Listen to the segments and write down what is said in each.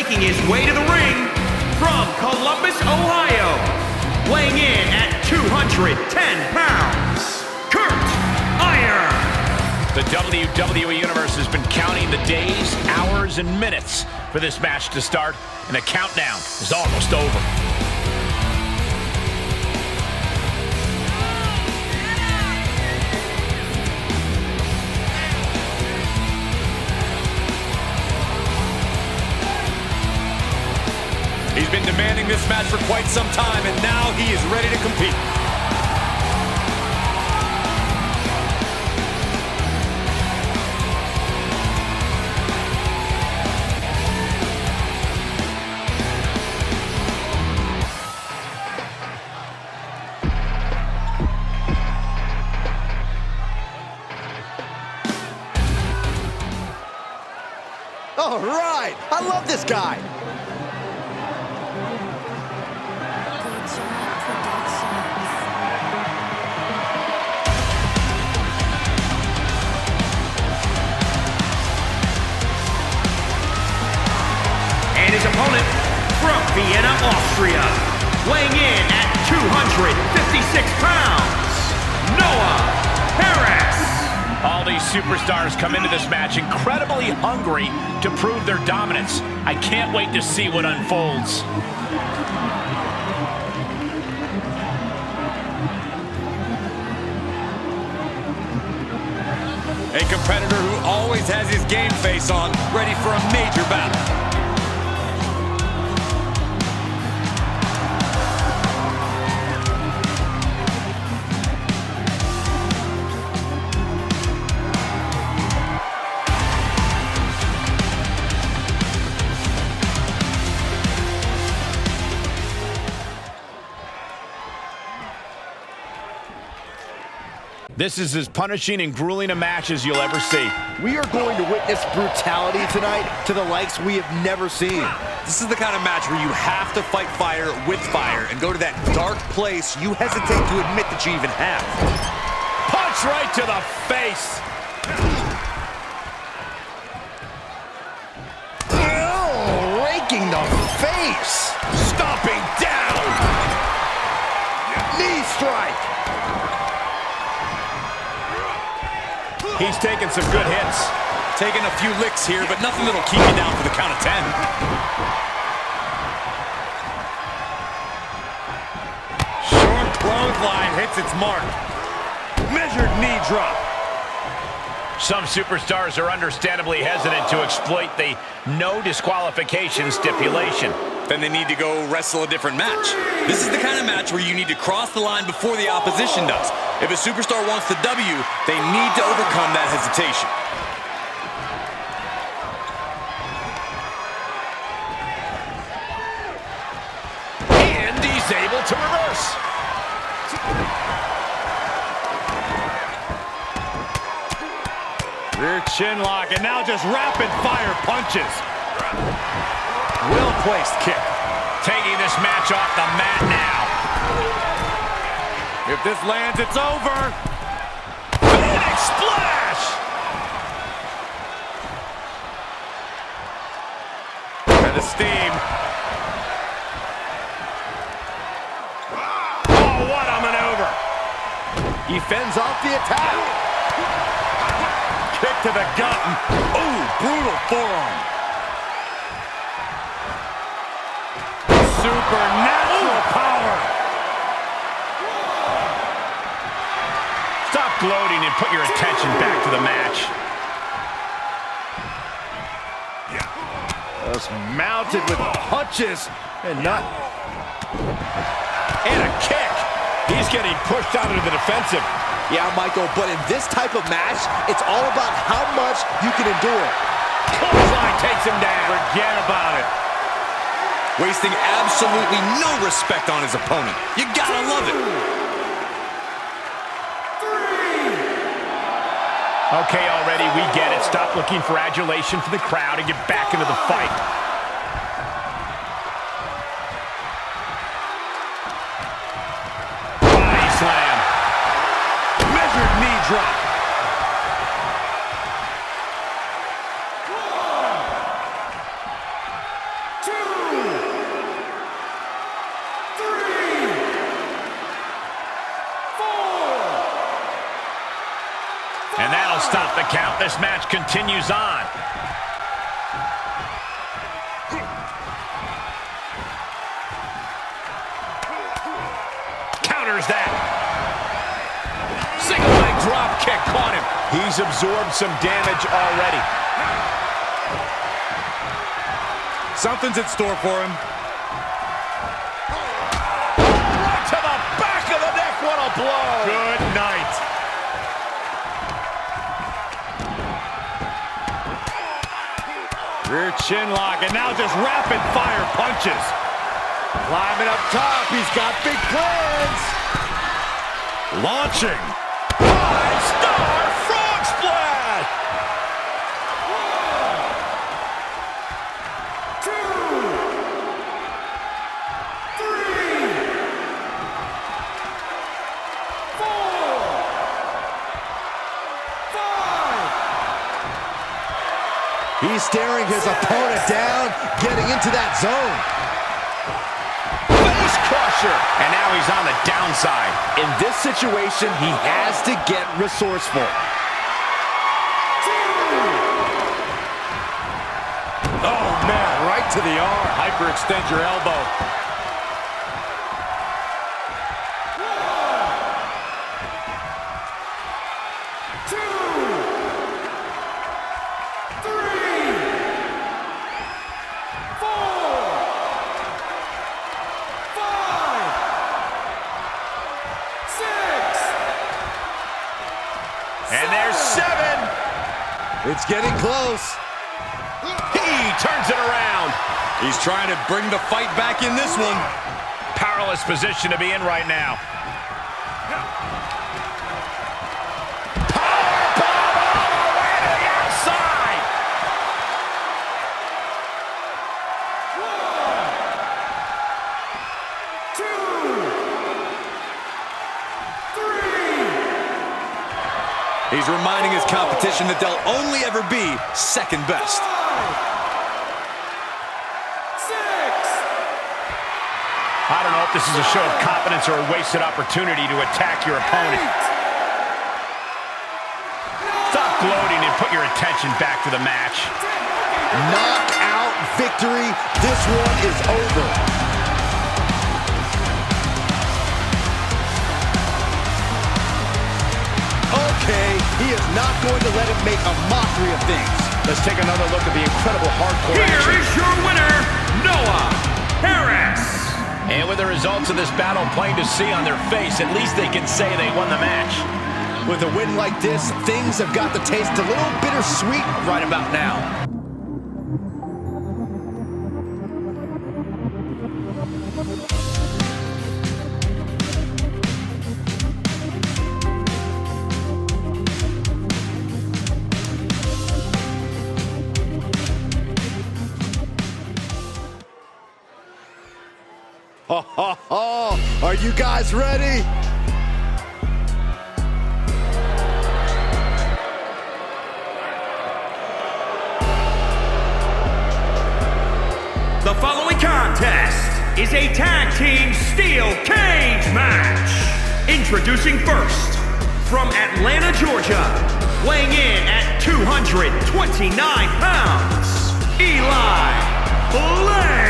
Making his way to the ring from Columbus, Ohio, weighing in at 210 pounds, Kurt Iron. The WWE Universe has been counting the days, hours, and minutes for this match to start, and the countdown is almost over. He's been demanding this match for quite some time, and now he is ready to compete. All right, I love this guy. And his opponent from Vienna, Austria, weighing in at 256 pounds, Noah Harris. All these superstars come into this match incredibly hungry to prove their dominance. I can't wait to see what unfolds. A competitor who always has his game face on, ready for a major battle. This is as punishing and grueling a match as you'll ever see. We are going to witness brutality tonight to the likes we have never seen. This is the kind of match where you have to fight fire with fire and go to that dark place you hesitate to admit that you even have. Punch right to the face. Oh, raking the face. Stomping down. Knee strike. He's taking some good hits. Taking a few licks here, but nothing that'll keep you down for the count of 10. Short clothesline hits its mark. Measured knee drop. Some superstars are understandably hesitant to exploit the no disqualification stipulation. Then they need to go wrestle a different match. This is the kind of match where you need to cross the line before the opposition does. If a superstar wants the W, they need to overcome that hesitation. And he's able to reverse. Rear chin lock, and now just rapid fire punches. Well-placed kick. Taking this match off the mat now. If this lands, it's over. Big splash! And the steam. Oh, what a maneuver. He fends off the attack. Kick to the gut. Ooh, brutal forearm. Supernatural power. Stop gloating and put your attention back to the match. Just mounted with punches and not... And a kick. He's getting pushed out into the defensive. Yeah, Michael, but in this type of match, it's all about how much you can endure. Clothesline takes him down. Forget about it. Wasting absolutely no respect on his opponent. You gotta love it. Okay, already, we get it. Stop looking for adulation from the crowd and get back into the fight. Body slam. Measured knee drop. stop the count. This match continues on. Counters that. Single leg drop kick caught him. He's absorbed some damage already. Something's in store for him. Right to the back of the neck. What a blow. Good night. Rear chin lock, and now just rapid fire punches. Climbing up top, he's got big plans. Launching. 5-star frog splash. 1, 2, 3, 4, 5. He's staring his opponent down, getting into that zone. Face crusher. And now he's on the downside. In this situation, he has to get resourceful. Oh, man, right to the arm. Hyperextend your elbow. 1, 2, 3, 4, 5, 6. And there's 7. It's getting close. He turns it around. He's trying to bring the fight back in this one. Powerless position to be in right now. Powerbomb all the way to the outside. 1, 2, 3. He's reminding his competition that they'll only ever be second best. 5, 6. I don't know if this is a show of confidence or a wasted opportunity to attack your opponent. Stop gloating and put your attention back to the match. Knockout victory. This one is over. Okay, he is not going to let him make a mockery of things. Let's take another look at the incredible hardcore Here action. is your winner, Noah Harris. And with the results of this battle plain to see on their face, at least they can say they won the match. With a win like this, things have got to taste a little bittersweet right about now. Are you guys ready? The following contest is a tag team steel cage match. Introducing first, from Atlanta, Georgia, weighing in at 229 pounds, Eli Blaze.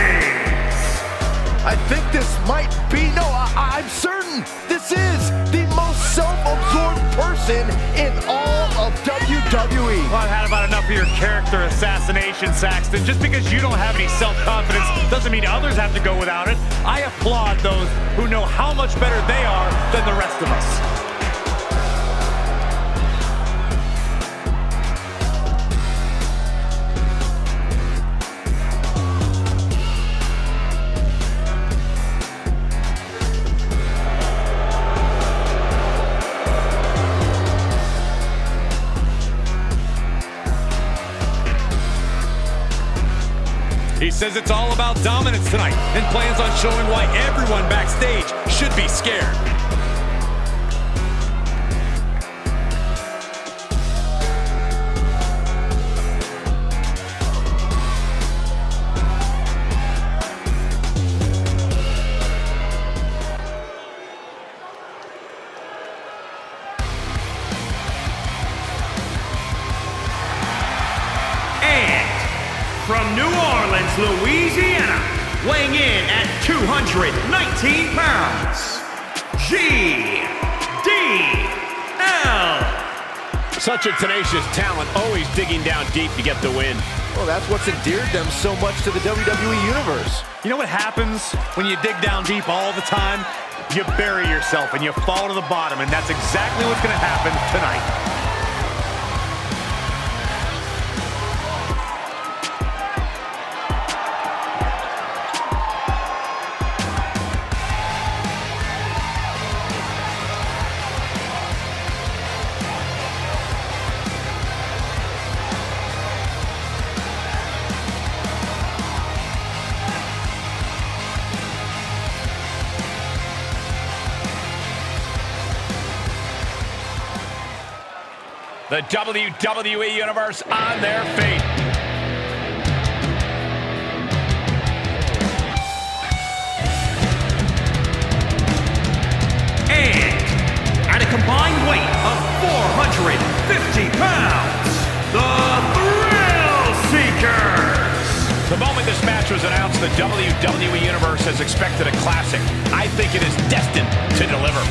I think this might be, no, I'm certain this is the most self-absorbed person in all of WWE. Well, I've had about enough of your character assassination, Saxton. Just because you don't have any self-confidence doesn't mean others have to go without it. I applaud those who know how much better they are than the rest of us. He says it's all about dominance tonight and plans on showing why everyone backstage should be scared. weighing in at 219 pounds, GDL. Such a tenacious talent, always digging down deep to get the win. Well, that's what's endeared them so much to the WWE Universe. You know what happens when you dig down deep all the time? You bury yourself and you fall to the bottom, and that's exactly what's going to happen tonight. The WWE Universe on their feet. And at a combined weight of 450 pounds, the Thrillseekers. The moment this match was announced, the WWE Universe has expected a classic. I think it is destined to deliver.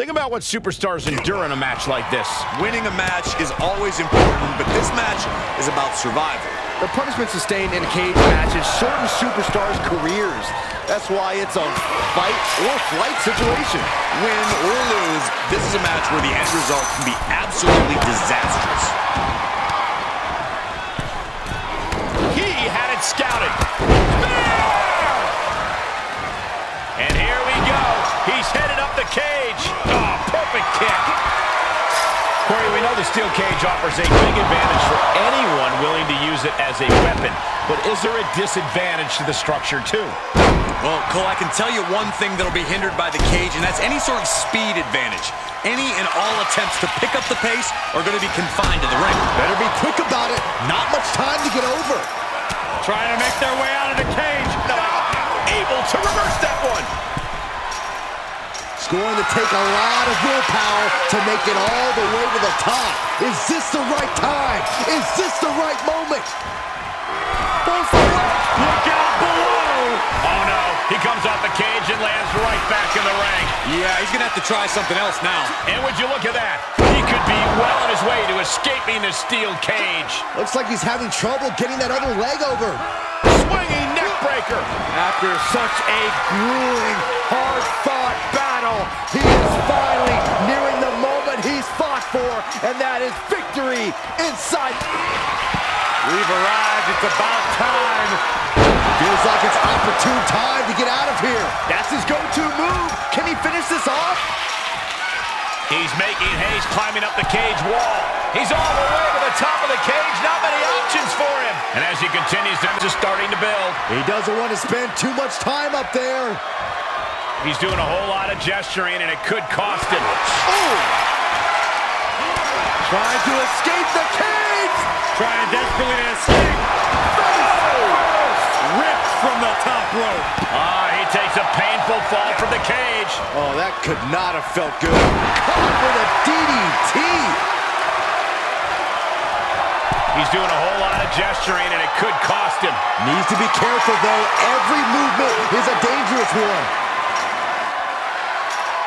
Think about what superstars endure in a match like this. Winning a match is always important, but this match is about survival. The punishment sustained in cage matches shorten superstars' careers. That's why it's a fight or flight situation. Win or lose, this is a match where the end result can be absolutely disastrous. He had it scouted. And here we go. He's headed up the cage. Oh, perfect kick. Corey, we know the steel cage offers a big advantage for anyone willing to use it as a weapon. But is there a disadvantage to the structure, too? Well, Cole, I can tell you one thing that'll be hindered by the cage, and that's any sort of speed advantage. Any and all attempts to pick up the pace are going to be confined to the ring. Better be quick about it. Not much time to get over. Trying to make their way out of the cage. No, able to reverse that one. It's going to take a lot of willpower to make it all the way to the top. Is this the right time? Is this the right moment? Look out below. Oh, no. He comes off the cage and lands right back in the ring. Yeah, he's going to have to try something else now. And would you look at that? He could be well on his way to escaping the steel cage. Looks like he's having trouble getting that other leg over. Swinging neck breaker. After such a grueling, hard-fought battle, he is finally nearing the moment he's fought for, and that is victory inside. We've arrived. It's about time. Feels like it's opportune time to get out of here. That's his go-to move. Can he finish this off? He's making haste, climbing up the cage wall. He's all the way to the top of the cage. Not many options for him. And as he continues, they're just starting to build. He doesn't want to spend too much time up there. He's doing a whole lot of gesturing, and it could cost him. Oh! Trying to escape the cage. Trying desperately to escape. Ripped from the top rope. He takes a painful fall from the cage. Oh, that could not have felt good. Caught with a DDT. He's doing a whole lot of gesturing, and it could cost him. Needs to be careful, though. Every movement is a dangerous one.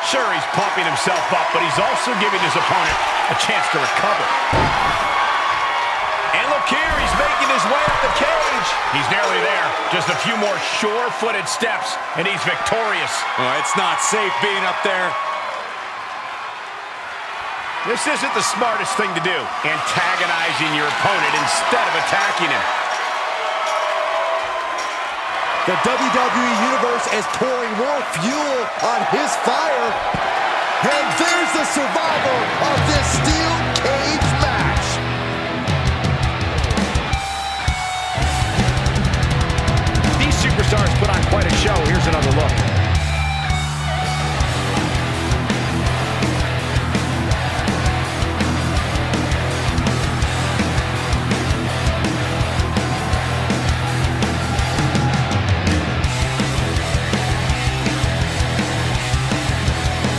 Sure, he's pumping himself up, but he's also giving his opponent a chance to recover. And look here, he's making his way up the cage. He's nearly there. Just a few more sure-footed steps, and he's victorious. Oh, it's not safe being up there. This isn't the smartest thing to do, antagonizing your opponent instead of attacking him. The WWE Universe is pouring more fuel on his fire. And there's the survivor of this steel cage match. These superstars put on quite a show. Here's another look.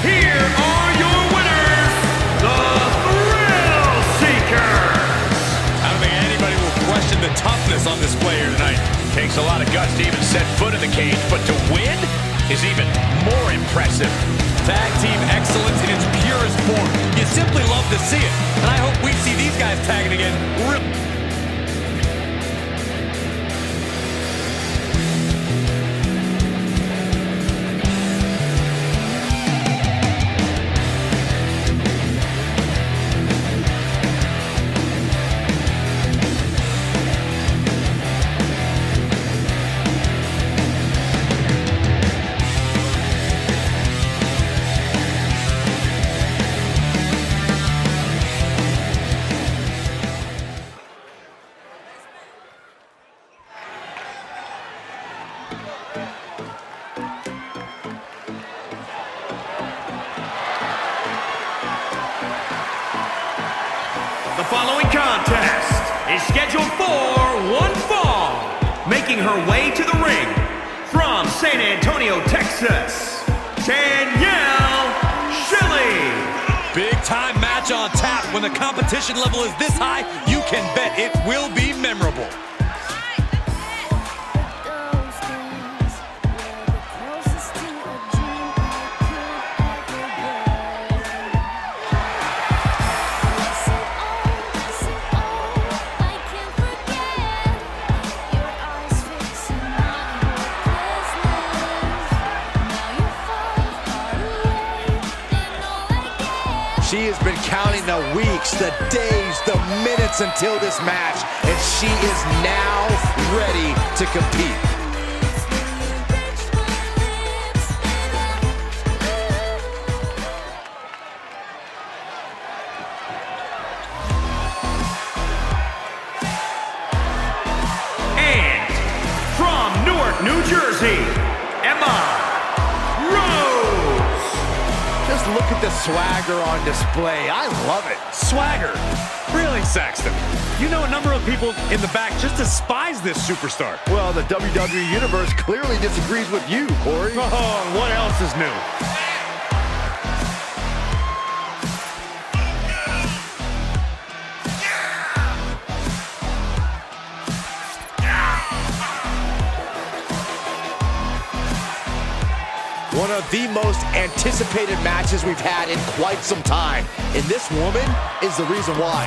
Here are your winners, the Thrillseekers. I don't think anybody will question the toughness on display here tonight. Takes a lot of guts to even set foot in the cage, but to win is even more impressive. Tag team excellence in its purest form. You simply love to see it. And I hope we see these guys tagging again real. The following contest is scheduled for one fall. Making her way to the ring from San Antonio, Texas, Danielle Shelley. Big time match on tap. When the competition level is this high, you can bet it will be memorable. She has been counting the weeks, the days, the minutes until this match, and she is now ready to compete. And from Newark, New Jersey, Emma Rose. Just look at the swagger on display. I love it. Swagger. Really, Saxton? You know a number of people in the back just despise this superstar. Well, the WWE Universe clearly disagrees with you, Corey. Oh, what else is new? One of the most anticipated matches we've had in quite some time. And this woman is the reason why.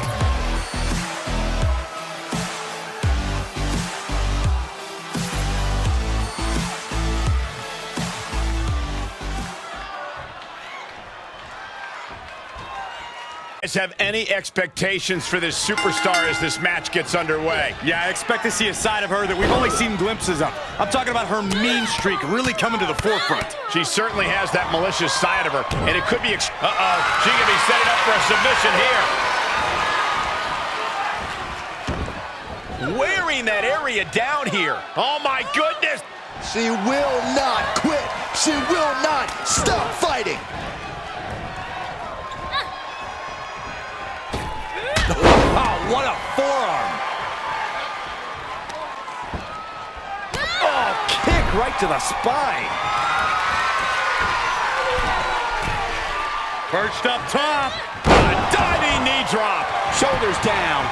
Have any expectations for this superstar as this match gets underway? Yeah, I expect to see a side of her that we've only seen glimpses of. I'm talking about her mean streak really coming to the forefront. She certainly has that malicious side of her, and it could be she could be setting up for a submission here. Wearing that area down here. Oh my goodness. She will not quit. She will not stop fighting. Oh, what a forearm. Oh, kick right to the spine. Perched up top. A diving knee drop. Shoulders down.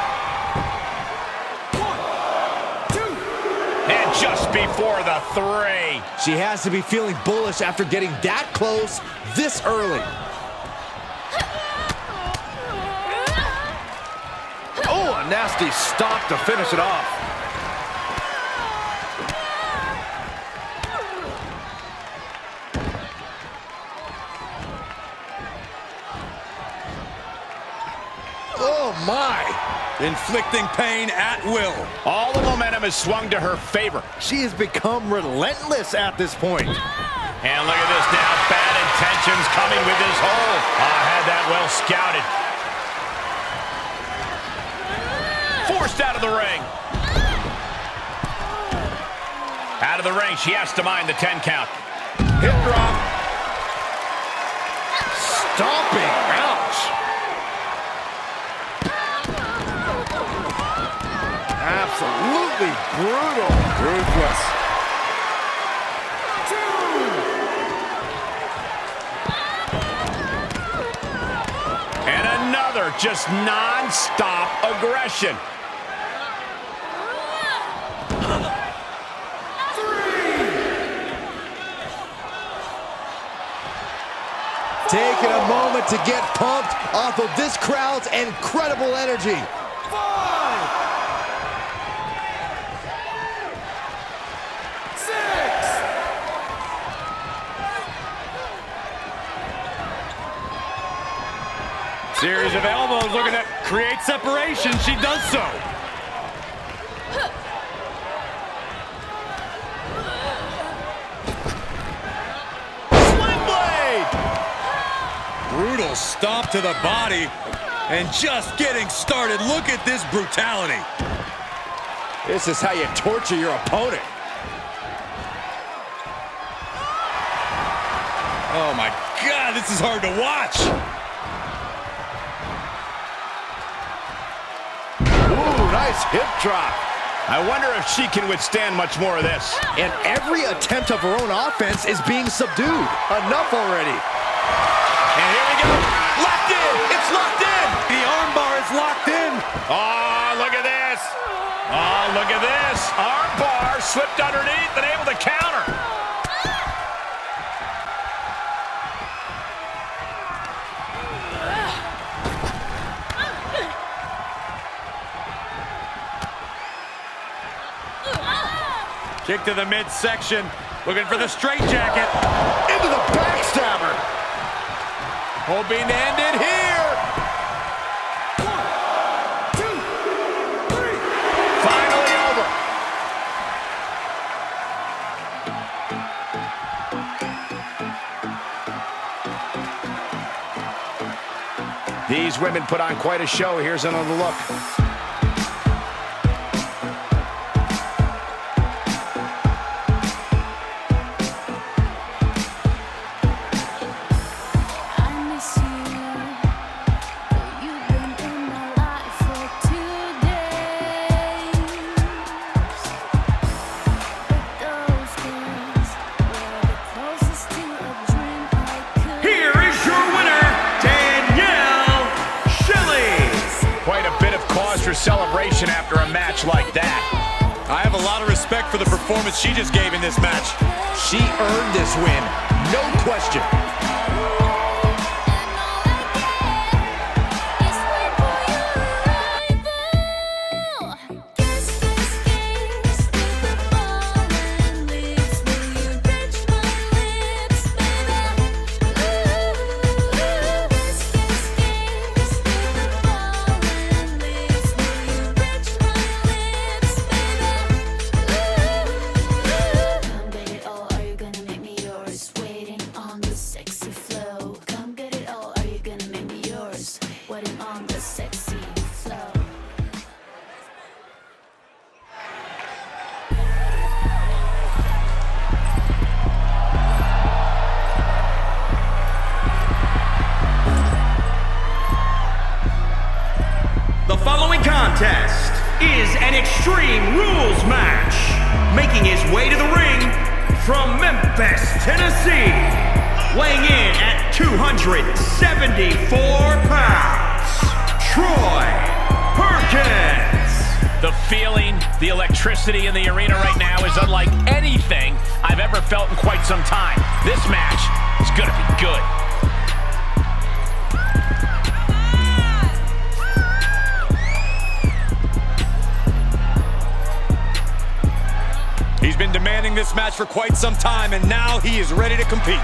1, 2. And just before the 3. She has to be feeling bullish after getting that close this early. Oh, an nasty stop to finish it off. Oh my! Inflicting pain at will. All the momentum has swung to her favor. She has become relentless at this point. And look at this now. Bad intentions coming with this hold. Had that well scouted. Forced out of the ring. Out of the ring. She has to mind the 10 count. Hip drop. Stomping. Ouch. Absolutely brutal. Ruthless. And another just non-stop aggression. Taking a moment to get pumped off of this crowd's incredible energy. 5, 6. Series of elbows looking to create separation. She does so. Swing blade! Brutal stomp to the body. And just getting started. Look at this brutality. This is how you torture your opponent. Oh my God, this is hard to watch. Ooh, nice hip drop. I wonder if she can withstand much more of this. And every attempt of her own offense is being subdued. Enough already. And here we go. Locked in. It's locked in. The armbar is locked in. Oh, look at this. Oh, look at this. Arm bar slipped underneath and able to counter. Kick to the midsection. Looking for the straitjacket. Into the backstabber. Hoping to end it here. 1, 2, 3. Finally over. These women put on quite a show. Here's another look. Celebration after a match like that. I have a lot of respect for the performance she just gave in this match. She earned this win, no question. The following contest is an Extreme Rules match. Making his way to the ring from Memphis, Tennessee. Weighing in at 274 pounds, Troy Perkins. The feeling, the electricity in the arena right now is unlike anything I've ever felt in quite some time. This match is going to be good. this match for quite some time, and now he is ready to compete.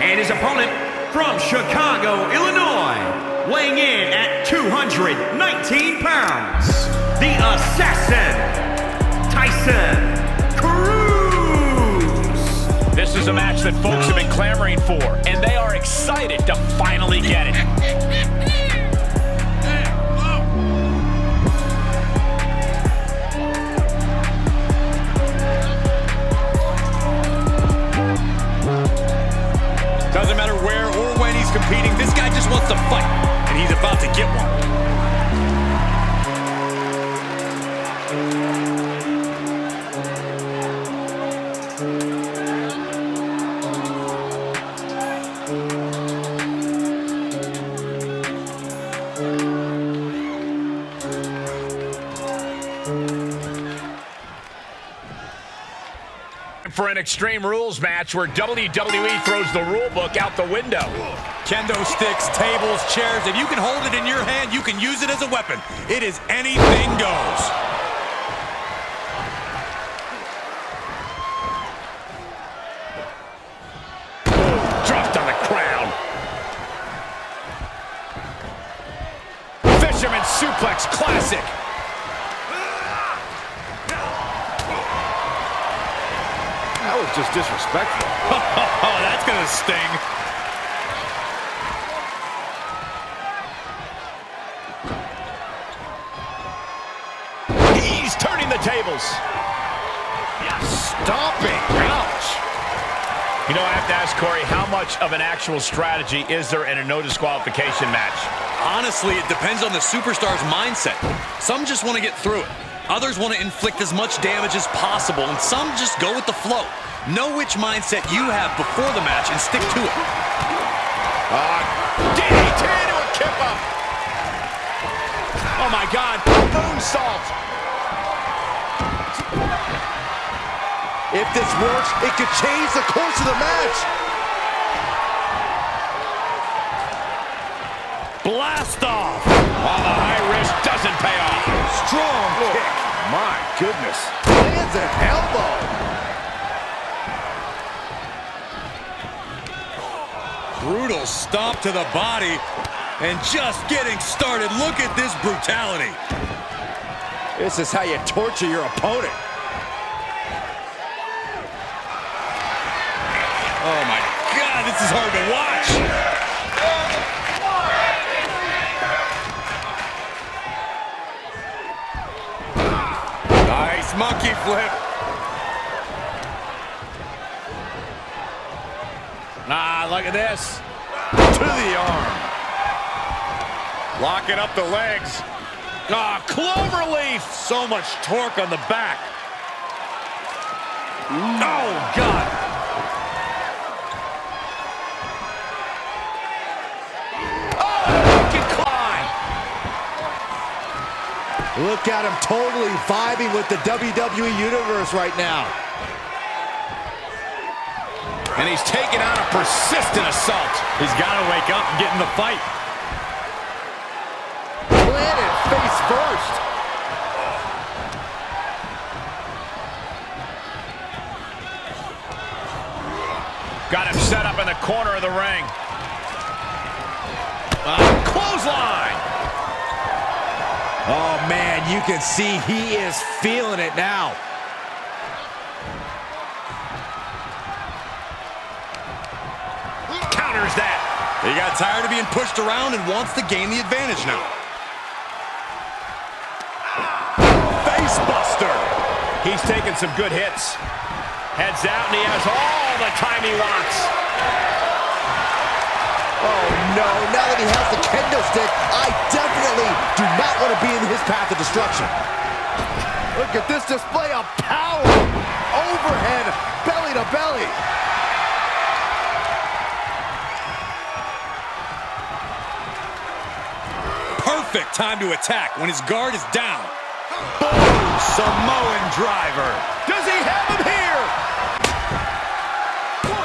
And his opponent from Chicago, Illinois, weighing in at 219 pounds, the Assassin, Tyson Crews. This is a match that folks have been clamoring for, and they are excited to finally get it. Doesn't matter where or when he's competing, this guy just wants to fight, and he's about to get one. For an Extreme Rules match where WWE throws the rule book out the window. Kendo sticks, tables, chairs. If you can hold it in your hand, you can use it as a weapon. It is anything goes. Dropped on the crown. Fisherman suplex, classic. That was just disrespectful. Oh, that's gonna sting. He's turning the tables. Stomping. Ouch. You know, I have to ask Corey, how much of an actual strategy is there in a no disqualification match? Honestly, it depends on the superstar's mindset. Some just want to get through it. Others want to inflict as much damage as possible, and some just go with the flow. Know which mindset you have before the match and stick to it. DDT to a kip up. Oh my God, moonsault. If this works, it could change the course of the match. Blast off. Oh, the high risk doesn't pay off. Strong kick. My goodness. Lands an elbow. Brutal stomp to the body, and just getting started. Look at this brutality. This is how you torture your opponent. Oh my God, this is hard to watch. Nice monkey flip. Ah, look at this. To the arm. Locking up the legs. Ah, cloverleaf. So much torque on the back. Oh, God. Look at him totally vibing with the WWE Universe right now. And he's taking on a persistent assault. He's got to wake up and get in the fight. Planted face first. Got him set up in the corner of the ring. Clothesline. Oh, man, you can see he is feeling it now. Counters that. He got tired of being pushed around and wants to gain the advantage now. Face buster. He's taking some good hits. Heads out, and he has all the time he wants. Oh, no, now that he has the kendo stick, I definitely do not want to be in his path of destruction. Look at this display of power. Overhead, belly to belly. perfect time to attack when his guard is down. Boom! Samoan driver. Does he have him here? 1,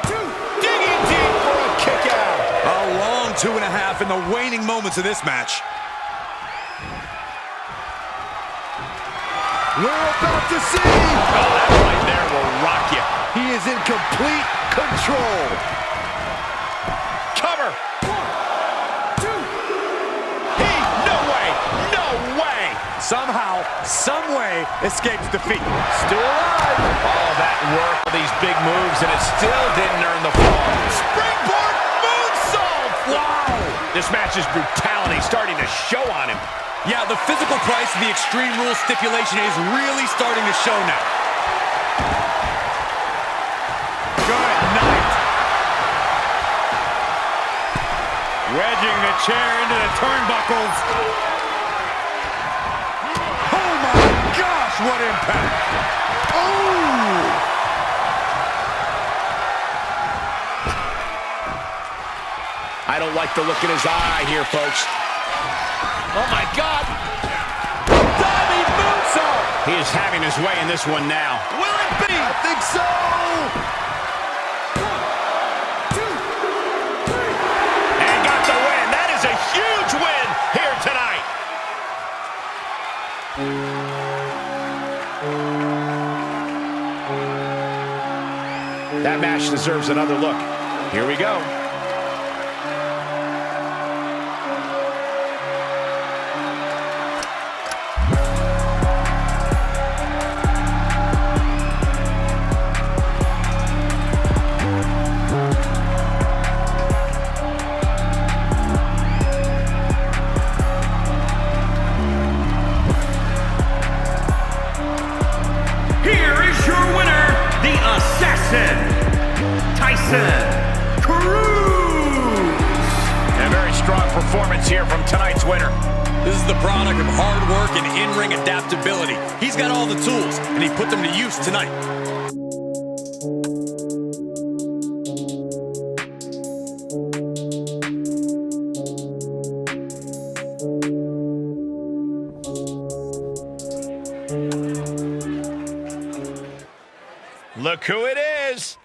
2, digging deep for a kick out. A long 2.5 in the waning moments of this match. We're about to see. Oh, that right there will rock you. He is in complete control. Cover. 1, 2. No way. No way. Somehow, some way, escapes defeat. Still alive. All that work for these big moves, and it still didn't earn the fall. Springboard moonsault. Wow. This match's brutality starting to show on him. Yeah, the physical price of the Extreme Rules stipulation is really starting to show now. Good night. Wedging the chair into the turnbuckles. Oh my gosh, what impact. Oh! I don't like the look in his eye here, folks. Oh my God! Diving moonsault! He is having his way in this one now. Will it be? I think so. 1, 2, 3. And got the win. That is a huge win here tonight. That match deserves another look. Here we go. Tyson Crews. A very strong performance here from tonight's winner. This is the product of hard work and in-ring adaptability. He's got all the tools, and he put them to use tonight. Look who it is.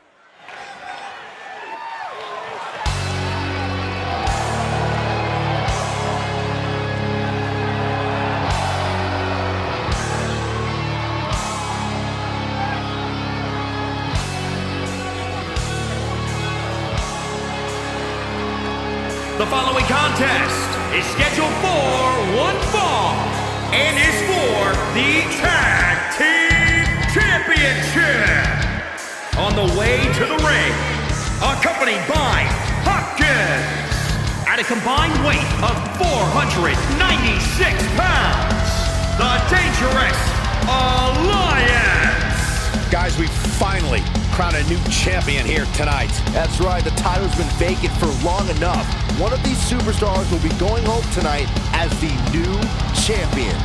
The following contest is scheduled for one fall and is for the Tag Team Championship. On the way to the ring, accompanied by Adkins, at a combined weight of 496 pounds, the Dangerous Alliance. Guys, we finally crowned a new champion here tonight. That's right, the title's been vacant for long enough. One of these superstars will be going home tonight as the new champion.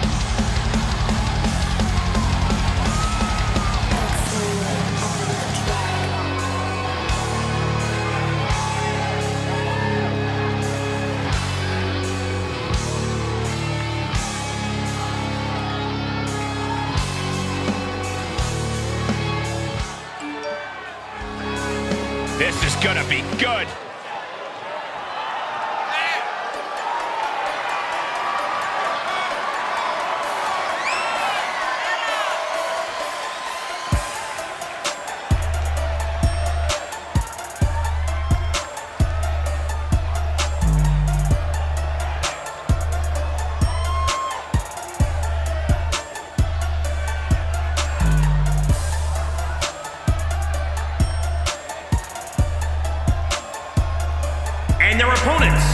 This is gonna be good. And their opponents,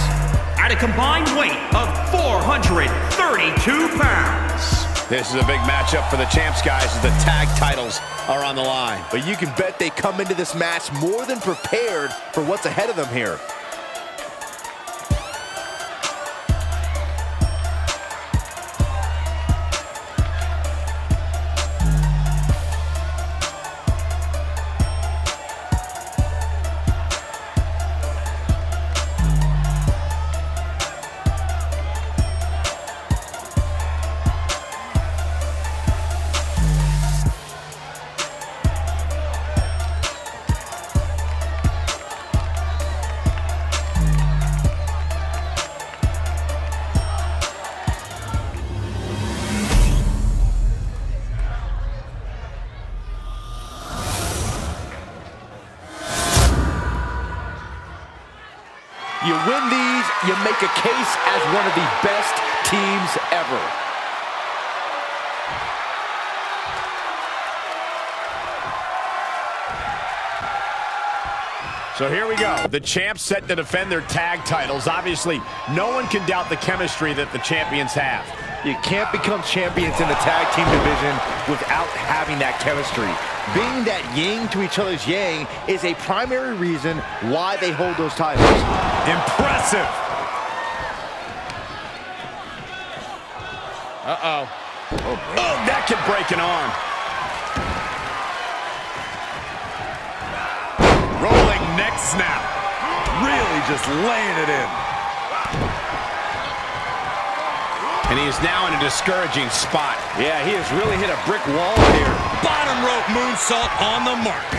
at a combined weight of 432 pounds. This is a big matchup for the champs, guys, as the tag titles are on the line. But you can bet they come into this match more than prepared for what's ahead of them here. you win these, you make a case as one of the best teams ever. So here we go. The champs set to defend their tag titles. Obviously, no one can doubt the chemistry that the champions have. You can't become champions in the tag team division without having that chemistry. Being that yin to each other's yang is a primary reason why they hold those titles. Impressive. Uh-oh. Oh, that could break an arm. Rolling neck snap. Really just laying it in. And he is now in a discouraging spot. Yeah, he has really hit a brick wall here. Bottom rope moonsault on the mark.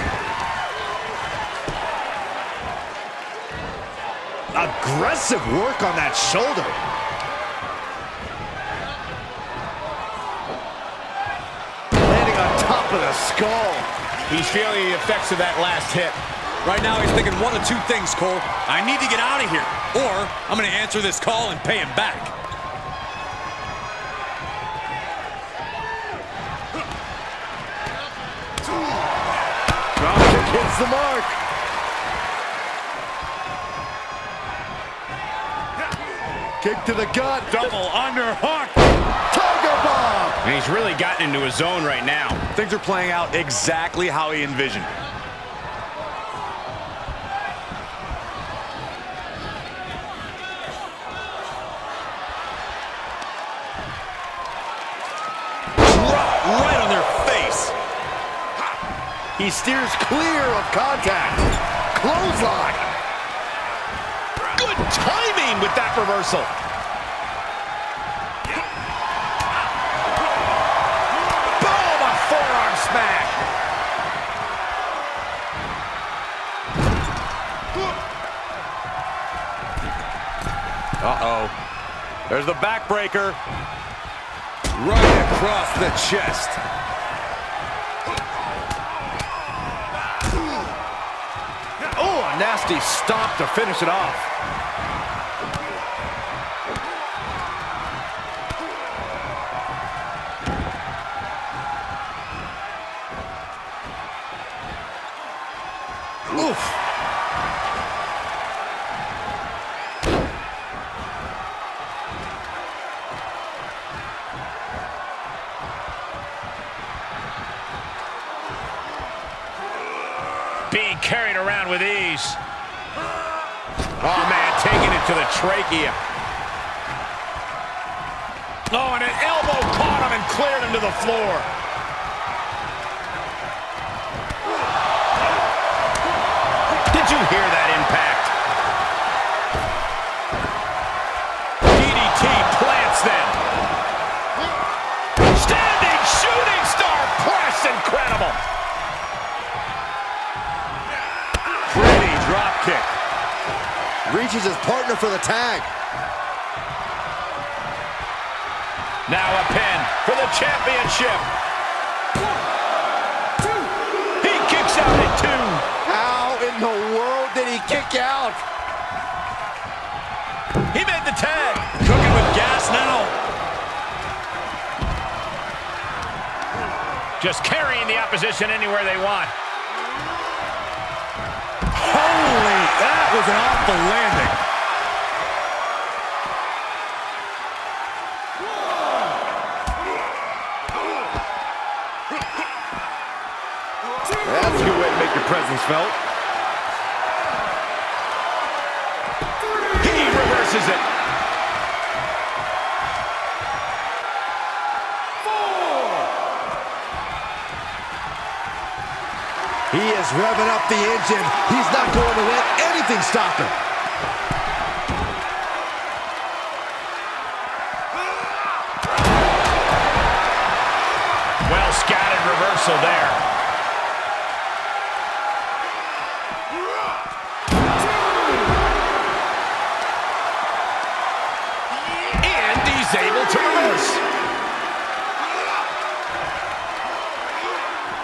Aggressive work on that shoulder. Landing on top of the skull. He's feeling the effects of that last hit. Right now he's thinking one of two things, Cole. I need to get out of here, or I'm going to answer this call and pay him back. Dropkick hits the mark. Kick to the gut. Double underhook. Tiger bomb. And he's really gotten into his zone right now. Things are playing out exactly how he envisioned. Right on their face. He steers clear of contact. Clothesline. Good timing with that reversal. Boom! A forearm smack. Uh-oh. There's the backbreaker. Right across the chest. Oh, a nasty stomp to finish it off. Oof. Being carried around with ease. Oh, man, taking it to the trachea. Oh, and an elbow caught him and cleared him to the floor. Did you hear that impact? DDT plants them. Standing shooting star press, incredible. Freety drop kick. Reaches his partner for the tag. Now a pin for the championship. 1, 2. He kicks out at 2. How in the world did he kick out? He made the tag. Cooking with gas now. Just carrying the opposition anywhere they want. Holy, that was an awful landing. That's a good way to make your presence felt. He reverses it. 4. He is revving up the engine. He's not going to let anything stop him. Well scattered reversal there. And he's able to reverse.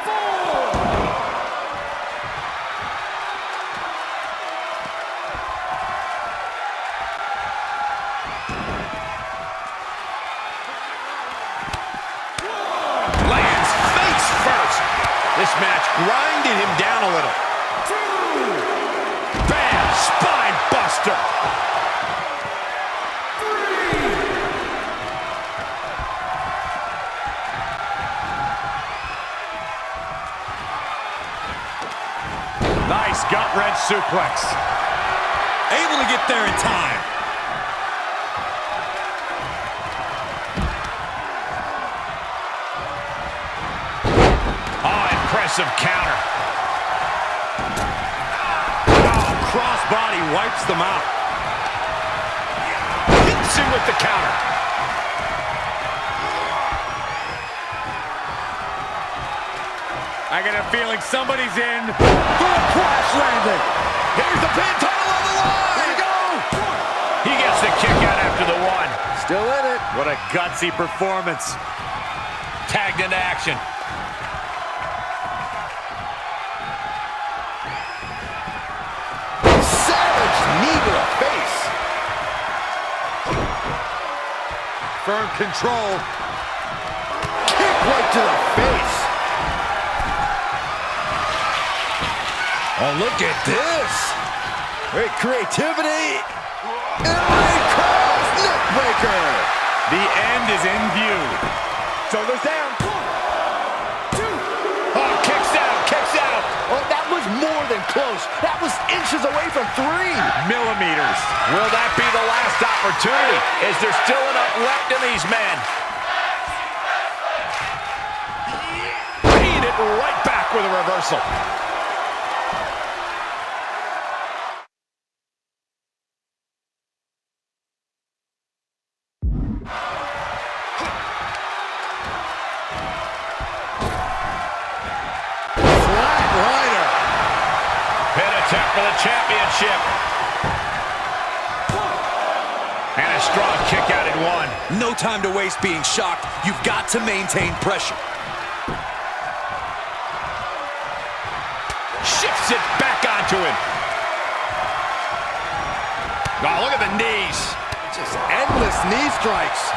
4. This match grinded him down a little. Bam! Spine buster! Nice gut-wrench suplex. Able to get there in time. Oh, impressive counter. Oh, crossbody wipes them out. Hits him with the counter. I got a feeling somebody's in for a crash landing. Here's the pin, title on the line. Here we go. He gets the kick out after the one. Still in it. What a gutsy performance. Tagged into action. Savage knee to the face. Firm control. Kick right to the face. Oh, look at this. Great creativity. And a cross neckbreaker. The end is in view. Shoulders down. 1, 2. Oh, kicks out, kicks out. Oh, that was more than close. That was inches away from 3. Millimeters. Will that be the last opportunity? Is there still enough left in these men? Beat it right back with a reversal. For the championship. And a strong kick out at 1. No time to waste being shocked. You've got to maintain pressure. Shifts it back onto him. Oh, look at the knees. Just endless knee strikes.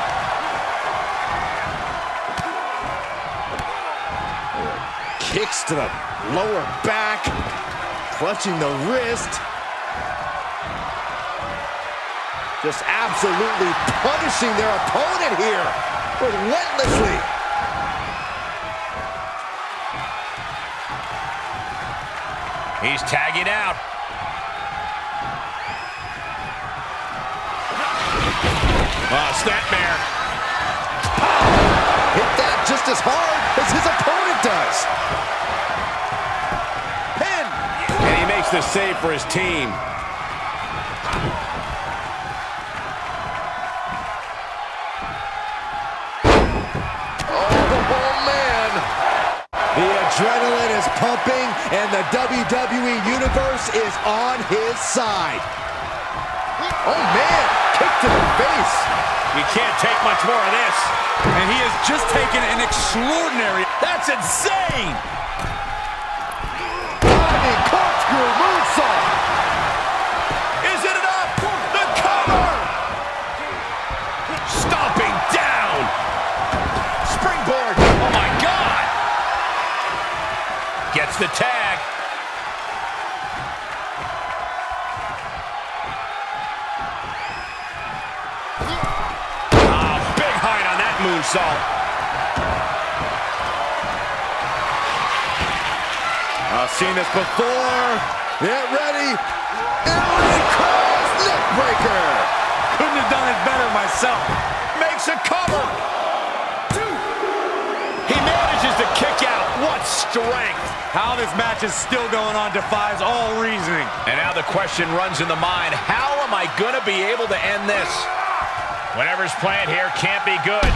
Kicks to the lower back. Clutching the wrist. Just absolutely punishing their opponent here. Relentlessly. He's tagging out. Oh, snapmare. Hit that just as hard as his opponent does. The save for his team. Oh, man. The adrenaline is pumping, and the WWE Universe is on his side. Oh, man. Kick to the face. You can't take much more of this. And he has just taken an extraordinary... That's insane! Moonsault. Is it enough? The cover! Stomping down! Springboard! Oh my God! Gets the tag. Oh, big height on that moonsault. I've seen this before. Get ready. And Kross neckbreaker. Couldn't have done it better myself. Makes a cover. 2. He manages to kick out. What strength. How this match is still going on defies all reasoning. And now the question runs in the mind, how am I going to be able to end this? Whatever's playing here can't be good.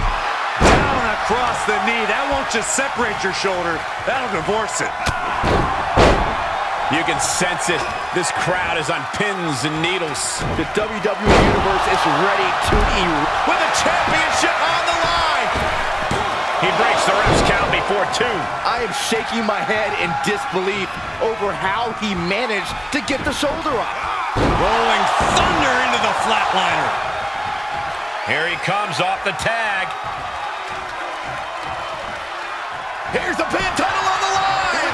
Down across the knee. That won't just separate your shoulder. That'll divorce it. You can sense it. This crowd is on pins and needles. The WWE Universe is ready to erupt With the championship on the line. He breaks the ref's count before 2. I am shaking my head in disbelief over how he managed to get the shoulder up. Rolling thunder into the flatliner. Here he comes off the tag. Here's the pin, title on the line.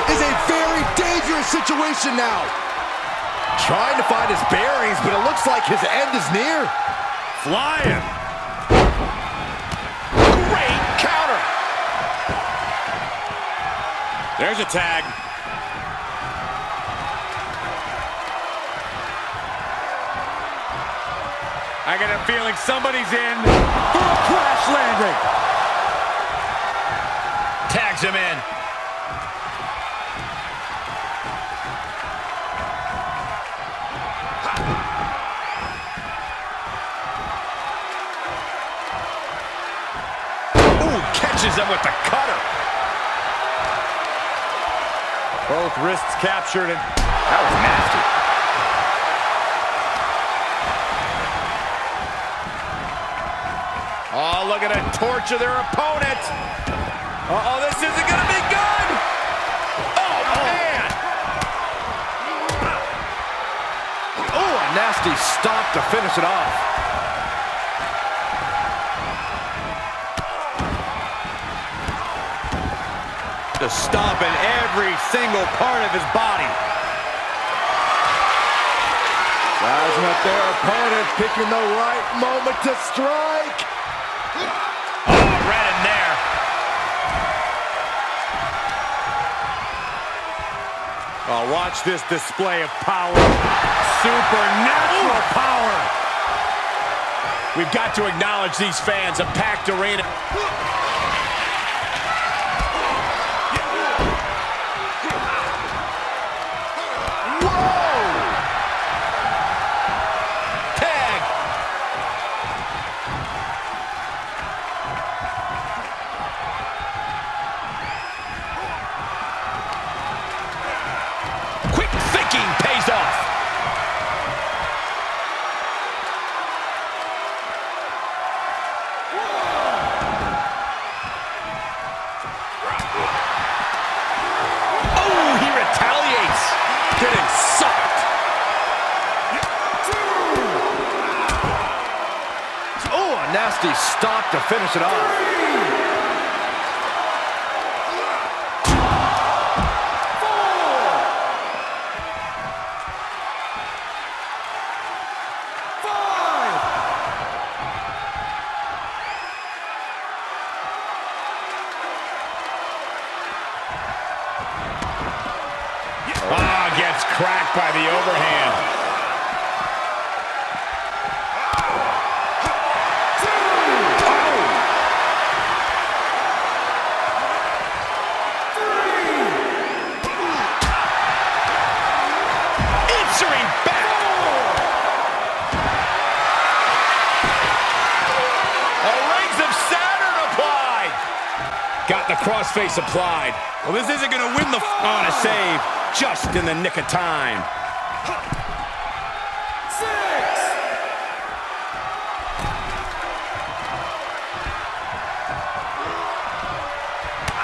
is a very dangerous situation now. Trying to find his bearings, but it looks like his end is near. Flying. Great counter. There's a tag. I got a feeling somebody's in for a crash landing. Tags him in. Ooh, catches him with the cutter. Both wrists captured, and that was nasty. Oh, look at it, torture their opponent. Uh-oh, this isn't gonna be good. Oh, man. Oh, a nasty stop to finish it off. To stomp in every single part of his body. Sizing up their opponent, picking the right moment to strike. Oh, right in there. Oh, watch this display of power. Supernatural power. We've got to acknowledge these fans, a packed arena. Nasty stop to finish it off. 5. Gets cracked by the overhand. Got the crossface applied. Well, this isn't going to win the... On a save, just in the nick of time. 6.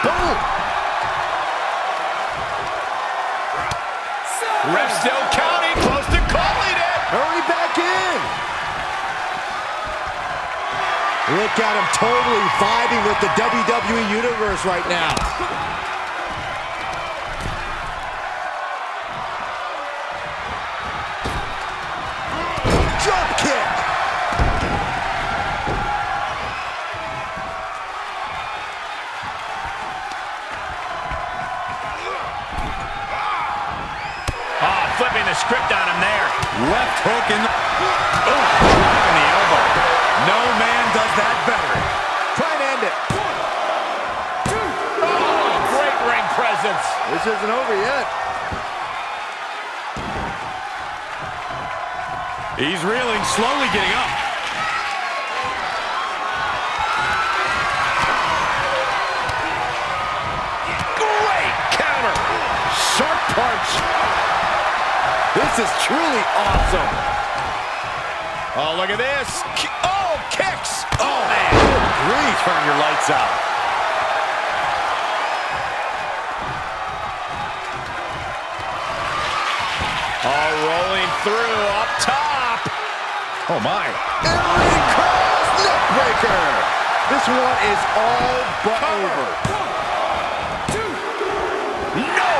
Boom. 7. Ref still counting, close to calling it. Hurry back in. Look at him totally vibing with the WWE Universe right now. Drop kick. Oh, flipping the script on him there. Left hook in the... Oh, driving the elbow. No man does that better. Try and end it. 1, 2. Oh, great ring presence. This isn't over yet. He's reeling, slowly getting up. Great counter. Sharp punch. This is truly awesome. Oh, look at this. Oh, kicks. Oh, man. Good grief. Turn your lights out. Oh, rolling through up top. Oh, my. And Kross neckbreaker. This one is all but over. 1, 2. No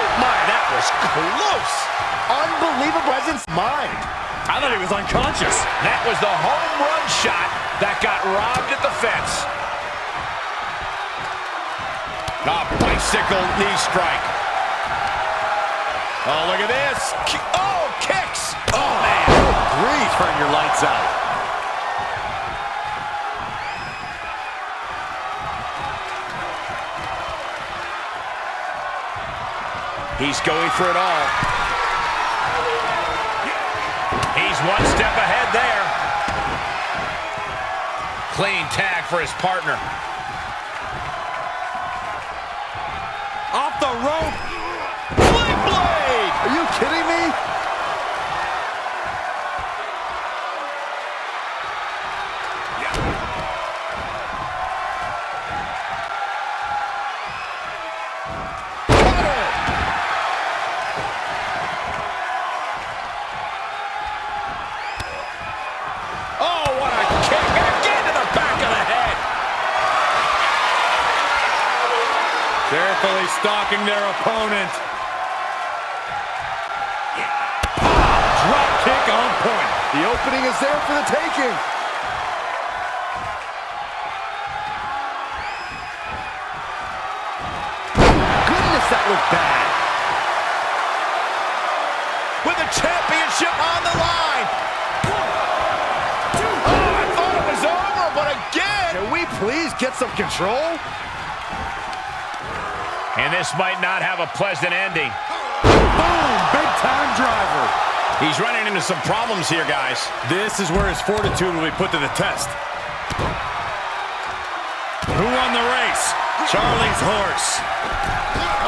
was close. Unbelievable presence of mind. I thought he was unconscious. That was the home run shot that got robbed at the fence. Bicycle knee strike. Oh, look at this. Oh, kicks. Oh, man. Good grief. Turn your lights out. He's going for it all. He's one step ahead there. Clean tag for his partner. Off the rope. Flip blade! Are you kidding me? Carefully stalking their opponent. Drop kick on point. The opening is there for the taking. Goodness, that looked bad. With the championship on the line. Oh, I thought it was over, but again. Can we please get some control? And this might not have a pleasant ending. Boom! Big time driver. He's running into some problems here, guys. This is where his fortitude will be put to the test. Who won the race? Charlie's horse.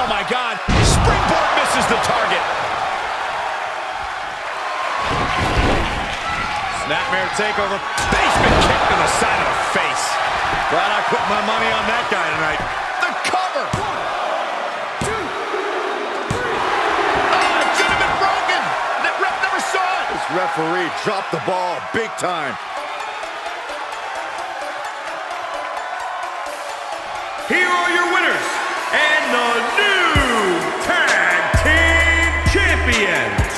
Oh my God. Springboard misses the target. Snapmare takeover. Basement kick to the side of the face. Glad I put my money on that guy tonight. The cover. Referee dropped the ball big time. Here are your winners and the new Tag Team Champions.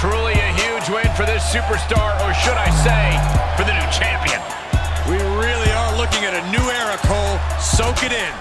Truly a huge win for this superstar, or should I say, for the new champion. We really are looking at a new era, Cole. Soak it in.